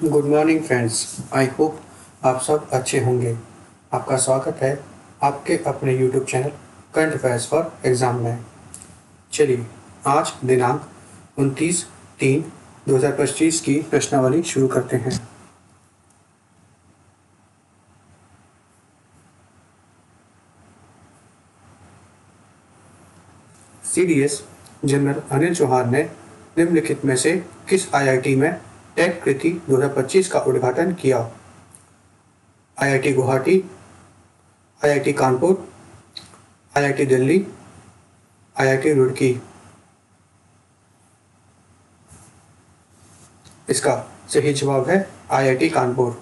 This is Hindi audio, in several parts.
Good morning friends. I hope आप सब अच्छे होंगे। आपका स्वागत है आपके अपने YouTube channel current affairs for exam में। चलिए आज दिनांक 29/3/2025 की प्रश्नावली शुरू करते हैं। सीडीएस जनरल अनिल चौहान ने निम्नलिखित में से किस आईआईटी में टेक कृति 2025 का उद्घाटन किया? IIT Guwahati, IIT Kanpur, IIT Delhi, IIT Roorkee. इसका सही जवाब है IIT Kanpur.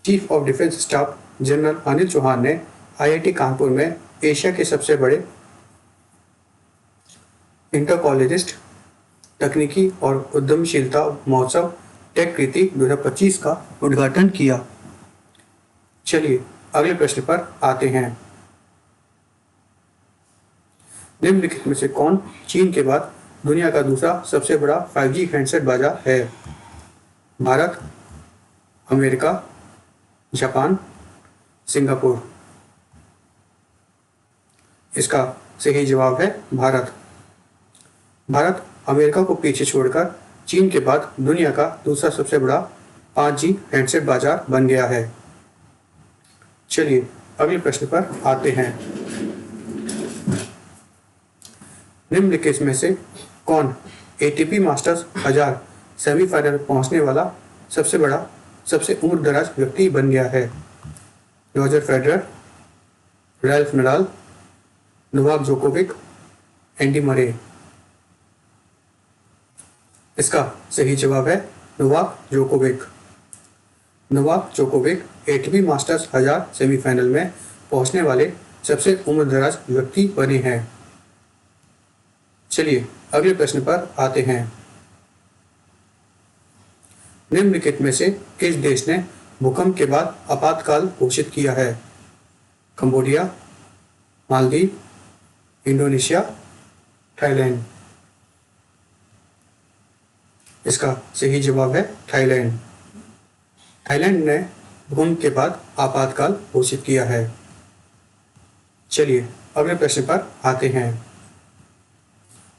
Chief of defence staff general Anil Chauhan ने आईआईटी कानपुर में एशिया के सबसे बड़े इंटर कॉलेजिस्ट तकनीकी और उद्यमशीलता महोत्सव टेक कृति 2025 का उद्घाटन किया। चलिए अगले प्रश्न पर आते हैं। निम्नलिखित में से कौन चीन के बाद दुनिया का दूसरा सबसे बड़ा 5G हैंडसेट बाजार है? Bharat, America, Japan, Singapore. इसका सही जवाब है भारत। भारत अमेरिका को पीछे छोड़कर चीन के बाद दुनिया का दूसरा सबसे बड़ा 5G हैंडसेट बाजार बन गया है। चलिए अगले प्रश्न पर आते हैं। निम्नलिखित में से कौन एटीपी मास्टर्स 1000 सेमीफाइनल पहुंचने वाला सबसे उम्रदराज व्यक्ति बन गया है? Roger Federer, Ralph Nadal, Novak Djokovic, Andy Murray. इसका सही जवाब है Novak Djokovic. Novak Djokovic ATP masters 1000 semifinal में पहुंचने वाले सबसे उम्रदराज व्यक्ति बने हैं। चलिए अगले प्रश्न पर आते हैं। निम्नलिखित में से किस देश ने भूकंप के बाद आपातकाल घोषित किया है? Cambodia, Maldives, Indonesia, Thailand. इसका सही जवाब है थाईलैंड। थाईलैंड ने भूकंप के बाद आपातकाल घोषित किया है। चलिए अगले प्रश्न पर आते हैं।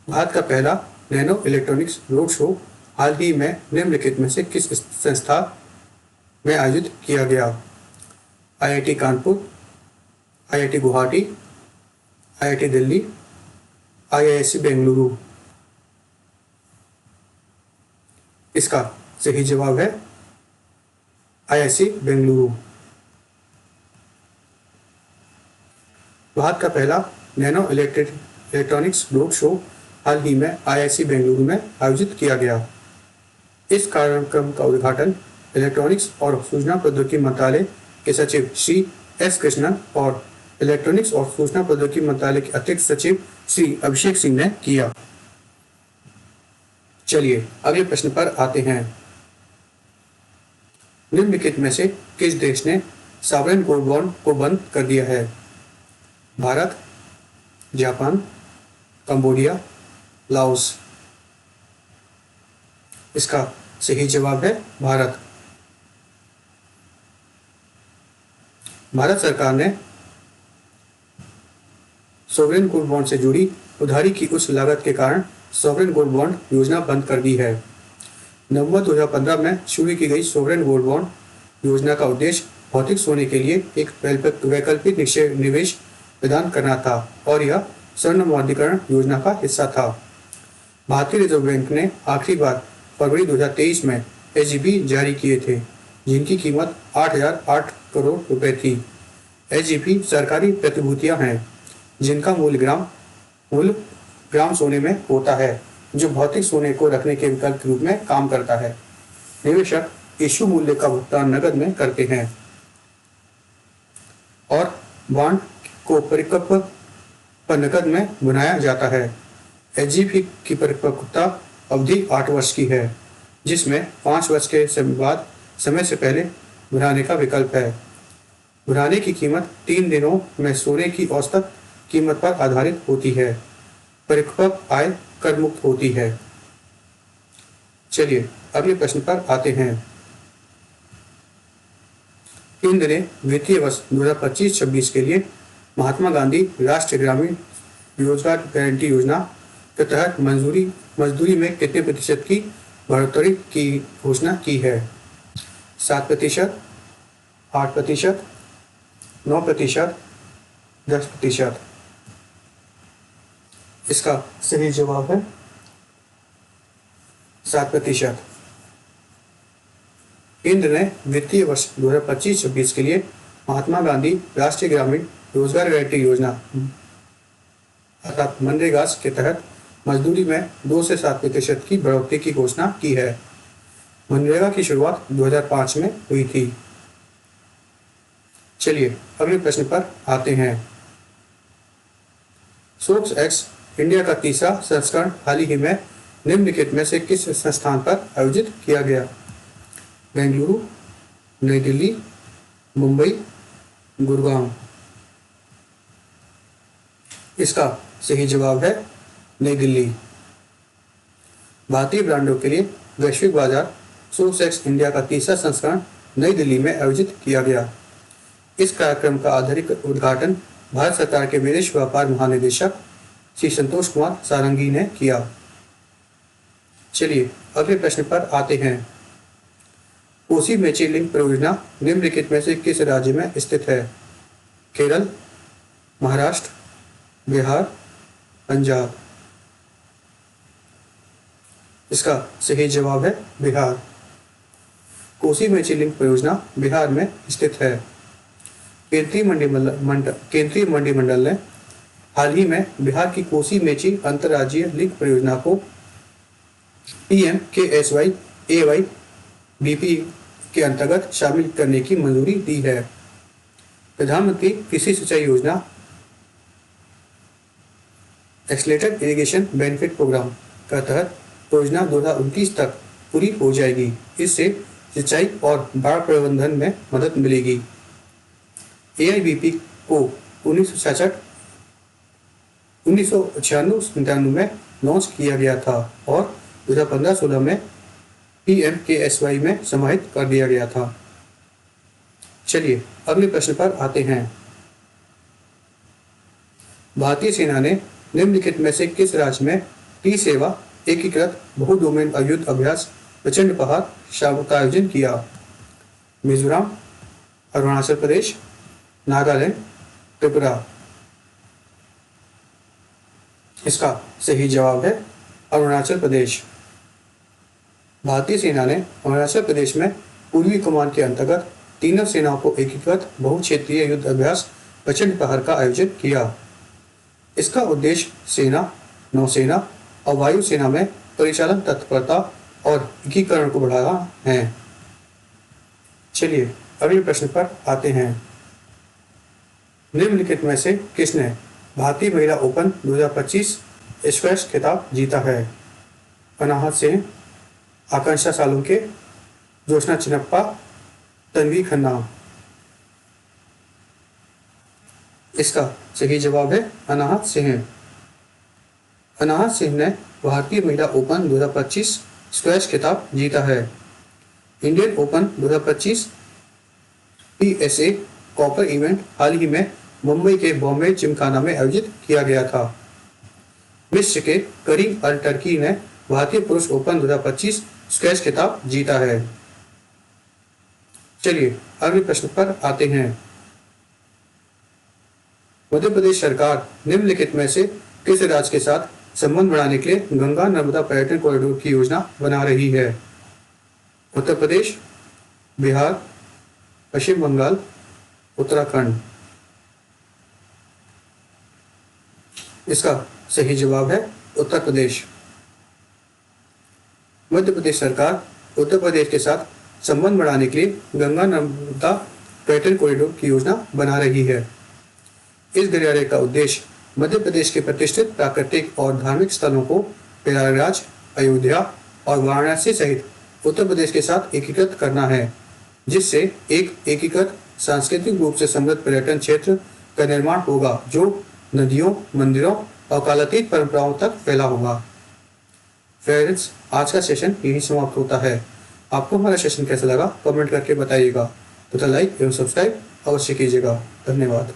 भारत का पहला नैनो इलेक्ट्रॉनिक्स रोड शो हाल ही में निम्नलिखित में से किस संस्था में आयोजित किया गया? IIT Kanpur, IIT Guwahati, IIT Delhi, IISc Bengaluru. इसका सही जवाब है आईआईएससी बेंगलुरु। भारत का पहला नैनो इलेक्ट्रॉनिक्स रोड शो हाल ही में आईआईएससी बेंगलुरु में आयोजित किया गया। इस कार्यक्रम का उद्घाटन इलेक्ट्रॉनिक्स और सूचना प्रौद्योगिकी मंत्रालय के सचिव श्री एस कृष्णन और इलेक्ट्रॉनिक्स और सूचना प्रौद्योगिकी मंत्रालय के अतिरिक्त सचिव श्री अभिषेक सिंह ने किया। चलिए अगले प्रश्न पर आते हैं। निम्नलिखित में से किस देश ने सॉवरेन गोल्ड बॉन्ड को बंद कर दिया है? Bharat, Japan, Cambodia, Laos. इसका सही जवाब है भारत। भारत सरकार ने सॉवरेन गोल्ड बॉन्ड से जुड़ी उधारी की उच्च लागत के कारण सॉवरेन गोल्ड बॉन्ड योजना बंद कर दी है। नवंबर 2015 में शुरू की गई सॉवरेन गोल्ड बॉन्ड योजना का उद्देश्य भौतिक सोने के लिए एक वैकल्पिक निवेश प्रदान करना था और यह स्वर्ण मौद्रीकरण योजना का हिस्सा था। भारतीय रिजर्व बैंक ने आखिरी बार फरवरी 2023 में एसजीबी जारी किए थे, जिनकी कीमत 8,008 करोड़ रुपए थी। एसजीबी सरकारी प्रतिभूतियां हैं जिनका मूल ग्राम सोने में होता है, जो भौतिक सोने को रखने के विकल्प के रूप में काम करता है। निवेशक इश्यू मूल्य का भुगतान नकद में करते हैं और बॉन्ड को परिपक्व पर नकद में भुनाया जाता है। एसजीबी की परिपक्वता अवधि 8 वर्ष की है, जिसमें 5 वर्ष के बाद समय से पहले भुनाने का विकल्प है। भुनाने की कीमत 3 दिनों में सोने की औसत कीमत पर आधारित होती है। परिपक्व आय कर मुक्त होती है। चलिए अगले प्रश्न पर आते हैं। केंद्र ने वित्तीय वर्ष 2025-26 के लिए महात्मा गांधी राष्ट्रीय ग्रामीण रोजगार गारंटी योजना के तहत मजदूरी में कितने प्रतिशत की बढ़ोतरी की घोषणा की है? 7%, 8%, 9%, 10%। इसका सही जवाब है 7%। केंद्र ने वित्तीय वर्ष 2025-26 के लिए महात्मा गांधी राष्ट्रीय ग्रामीण रोजगार गारंटी योजना अर्थात मनरेगा के तहत मजदूरी में 2 से 7% की बढ़ोतरी की घोषणा की है। मनरेगा की शुरुआत 2005 में हुई थी। चलिए अगले प्रश्न पर आते हैं। सोर्स एक्स इंडिया का तीसरा संस्करण हाल ही में निम्नलिखित में से किस संस्थान पर आयोजित किया गया? बेंगलुरु, नई दिल्ली, मुंबई, गुड़गांव। इसका सही जवाब है नई दिल्ली। भारतीय ब्रांडों के लिए वैश्विक बाजार सोर्स एक्स इंडिया का तीसरा संस्करण नई दिल्ली में आयोजित किया गया। इस कार्यक्रम का आधिकारिक उद्घाटन भारत सरकार के विदेश व्यापार महानिदेशक श्री संतोष कुमार सारंगी ने किया। चलिए अगले प्रश्न पर आते हैं। कोसी मेची लिंक परियोजना निम्नलिखित में से किस राज्य में स्थित है? केरल, महाराष्ट्र, बिहार, पंजाब। इसका सही जवाब है बिहार। कोसी मेची लिंक परियोजना बिहार में स्थित है। केंद्रीय मंत्रिमंडल ने हाल ही में बिहार की कोसी मेची अंतर्राज्यीय लिंक परियोजना को PMKSY-AY-BP के अंतर्गत शामिल करने की मंजूरी दी है। प्रधानमंत्री कृषि सिंचाई योजना एक्सलेटेड इरिगेशन बेनिफिट प्रोग्राम का तहत योजना 2029 तक पूरी हो जाएगी। इससे सिंचाई और बाढ़ प्रबंधन में मदद मिलेगी। AIBP को 1996-97 में लॉन्च किया गया था और 2015-16 में PMKSY में समाहित कर दिया गया था। चलिए अगले प्रश्न पर आते हैं। भारतीय सेना ने निम्नलिखित में से किस राज्य में T-सेवा एकीकृत बहुडोमेन युद्ध अभ्यास प्रचंड पहाड़ शाम का आयोजन किया? मिजोरम, अरुणाचल प्रदेश, नागालैंड, त्रिपुरा। इसका सही जवाब है अरुणाचल प्रदेश। भारतीय सेना ने अरुणाचल प्रदेश में पूर्वी कमान के अंतर्गत तीनों सेनाओं को एकीकृत बहुक्षेत्रीय युद्ध अभ्यास प्रचंड पहाड़ का आयोजन किया। इसका उद्देश्य सेना, नौसेना और वायुसेना में परिचालन तत्परता और एकीकरण को बढ़ाना है। चलिए अगले प्रश्न पर आते हैं। निम्नलिखित में से किसने भारतीय महिला ओपन 2025 स्क्वैश खिताब जीता है? अनाहत सिंह, आकांक्षा सालुंके, जोशना चिनप्पा, तन्वी खन्ना। इसका सही जवाब है अनाहत सिंह। अनाहत सिंह ने भारतीय महिला ओपन 2025 स्क्वैश खिताब जीता है। Indian open 2025 PSA copper event हाल ही में मुंबई के बॉम्बे जिमखाना में आयोजित किया गया था। मिस्र के करीम अल टर्की ने भारतीय पुरुष ओपन 2025 स्क्वैश खिताब जीता है। चलिए अगले प्रश्न पर आते हैं। मध्य प्रदेश सरकार निम्नलिखित में से किस राज्य के साथ संबंध बढ़ाने के लिए गंगा नर्मदा पर्यटन कॉरिडोर की योजना बना रही है? उत्तर प्रदेश, बिहार, पश्चिम बंगाल, उत्तराखंड। इसका सही जवाब है उत्तर प्रदेश। मध्य प्रदेश सरकार उत्तर प्रदेश के साथ संबंध बढ़ाने के लिए गंगा नर्मदा पर्यटन कॉरिडोर की योजना बना रही है। इस गलियारे का उद्देश्य मध्य प्रदेश के प्रतिष्ठित प्राकृतिक और धार्मिक स्थलों को प्रयागराज, अयोध्या और वाराणसी सहित उत्तर प्रदेश के साथ एकीकृत करना है, जिससे एक एकीकृत सांस्कृतिक रूप से समृद्ध पर्यटन क्षेत्र का निर्माण होगा जो नदियों, मंदिरों और कालातीत परंपराओं तक फैला होगा। फ्रेंड्स, आज का सेशन यही समाप्त होता है। आपको हमारा सेशन कैसा लगा कमेंट करके बताइएगा तथा लाइक एवं सब्सक्राइब अवश्य कीजिएगा। धन्यवाद।